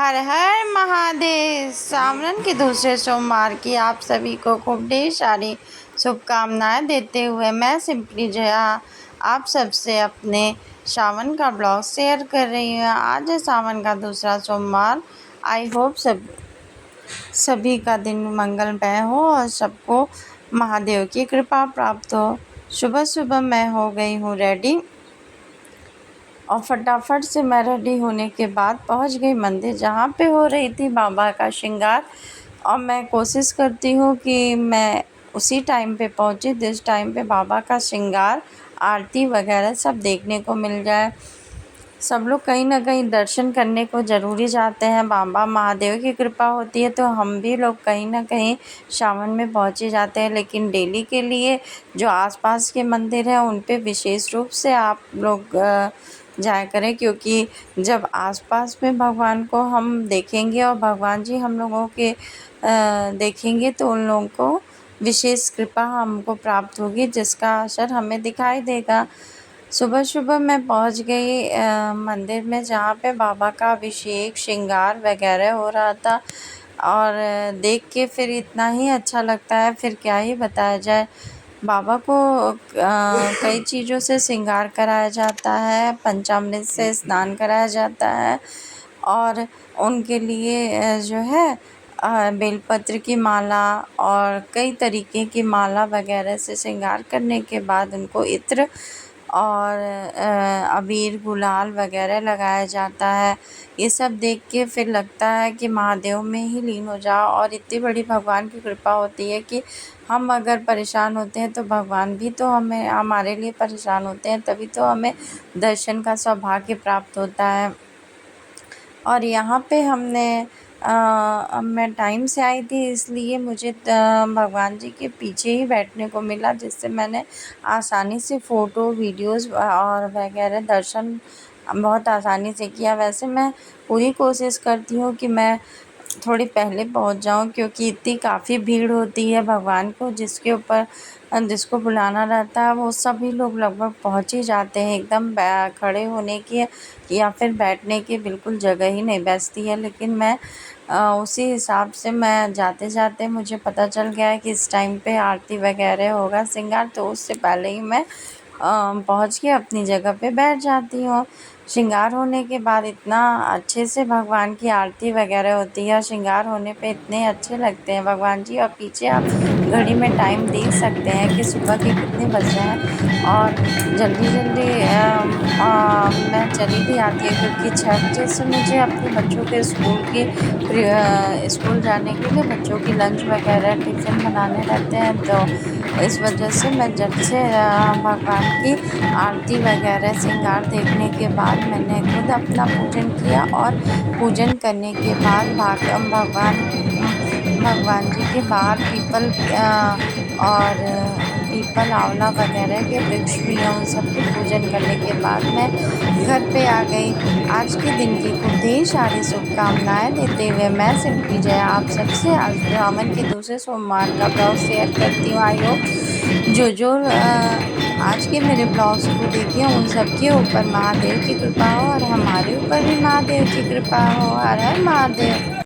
हर हर महादेव। सावन के दूसरे सोमवार की आप सभी को खूब ढेर सारी शुभकामनाएं देते हुए मैं सिंपली जया आप सबसे अपने सावन का ब्लॉग शेयर कर रही हूँ। आज है सावन का दूसरा सोमवार। आई होप सभी का दिन मंगलमय हो और सबको महादेव की कृपा प्राप्त हो। सुबह सुबह मैं हो गई हूँ रेडी और फटाफट से मैं रेडी होने के बाद पहुंच गई मंदिर, जहां पे हो रही थी बाबा का श्रृंगार। और मैं कोशिश करती हूँ कि मैं उसी टाइम पे पहुंचे जिस टाइम पे बाबा का श्रृंगार, आरती वगैरह सब देखने को मिल जाए। सब लोग कहीं ना कहीं दर्शन करने को ज़रूरी जाते हैं। बाबा महादेव की कृपा होती है तो हम भी लोग कहीं ना कहीं सावन में पहुँच ही जाते हैं। लेकिन डेली के लिए जो आसपास के मंदिर हैं उन पे विशेष रूप से आप लोग जाया करें, क्योंकि जब आसपास में भगवान को हम देखेंगे और भगवान जी हम लोगों के देखेंगे तो उन लोगों को विशेष कृपा हमको प्राप्त होगी, जिसका असर हमें दिखाई देगा। सुबह सुबह मैं पहुंच गई मंदिर में, जहाँ पे बाबा का अभिषेक श्रृंगार वगैरह हो रहा था। और देख के फिर इतना ही अच्छा लगता है, फिर क्या ही बताया जाए। बाबा को कई चीज़ों से श्रृंगार कराया जाता है, पंचामृत से स्नान कराया जाता है और उनके लिए जो है बेलपत्र की माला और कई तरीके की माला वगैरह से श्रृंगार करने के बाद उनको इत्र और अबीर गुलाल वगैरह लगाया जाता है। ये सब देख के फिर लगता है कि महादेव में ही लीन हो जाओ। और इतनी बड़ी भगवान की कृपा होती है कि हम अगर परेशान होते हैं तो भगवान भी तो हमारे लिए परेशान होते हैं, तभी तो हमें दर्शन का सौभाग्य प्राप्त होता है। और यहाँ पे मैं टाइम से आई थी, इसलिए मुझे भगवान जी के पीछे ही बैठने को मिला, जिससे मैंने आसानी से फ़ोटो वीडियोज़ और वगैरह दर्शन बहुत आसानी से किया। वैसे मैं पूरी कोशिश करती हूँ कि मैं थोड़ी पहले पहुँच जाऊँ, क्योंकि इतनी काफ़ी भीड़ होती है। भगवान को जिसको बुलाना रहता है वो सभी लोग लगभग पहुँच ही जाते हैं। एकदम खड़े होने की या फिर बैठने की बिल्कुल जगह ही नहीं बचती है। लेकिन मैं उसी हिसाब से मैं जाते जाते मुझे पता चल गया है कि इस टाइम पे आरती वगैरह होगा श्रृंगार, तो उससे पहले ही मैं पहुँच के अपनी जगह पे बैठ जाती हूँ। श्रृंगार होने के बाद इतना अच्छे से भगवान की आरती वगैरह होती है और श्रृंगार होने पे इतने अच्छे लगते हैं भगवान जी। और पीछे आप घड़ी में टाइम देख सकते हैं कि सुबह के कितने बज रहे हैं। और जल्दी जल्दी मैं चली भी आती हूँ, क्योंकि 6 बजे से मुझे अपने बच्चों के स्कूल जाने के लिए बच्चों की लंच वगैरह टिफ़िन बनाने रहते हैं। तो इस वजह से मैं जब से भगवान की आरती वगैरह श्रृंगार देखने के बाद मैंने खुद अपना पूजन किया। और पूजन करने के बाद भगवान जी के बाहर पीपल आंवला वगैरह के वृक्ष भी हैं, उन सब के पूजन करने के बाद मैं घर पे आ गई। आज के दिन की खूब ढेर सारी शुभकामनाएं देते हुए मैं सिंपली जया आप सबसे आज सावन के दूसरे सोमवार का ब्लॉग शेयर करती हूँ। आई होप जो आज के मेरे ब्लॉग्स को देखिए उन सब के ऊपर महादेव की कृपा हो और हमारे ऊपर भी महादेव की कृपा हो। हर हर महादेव।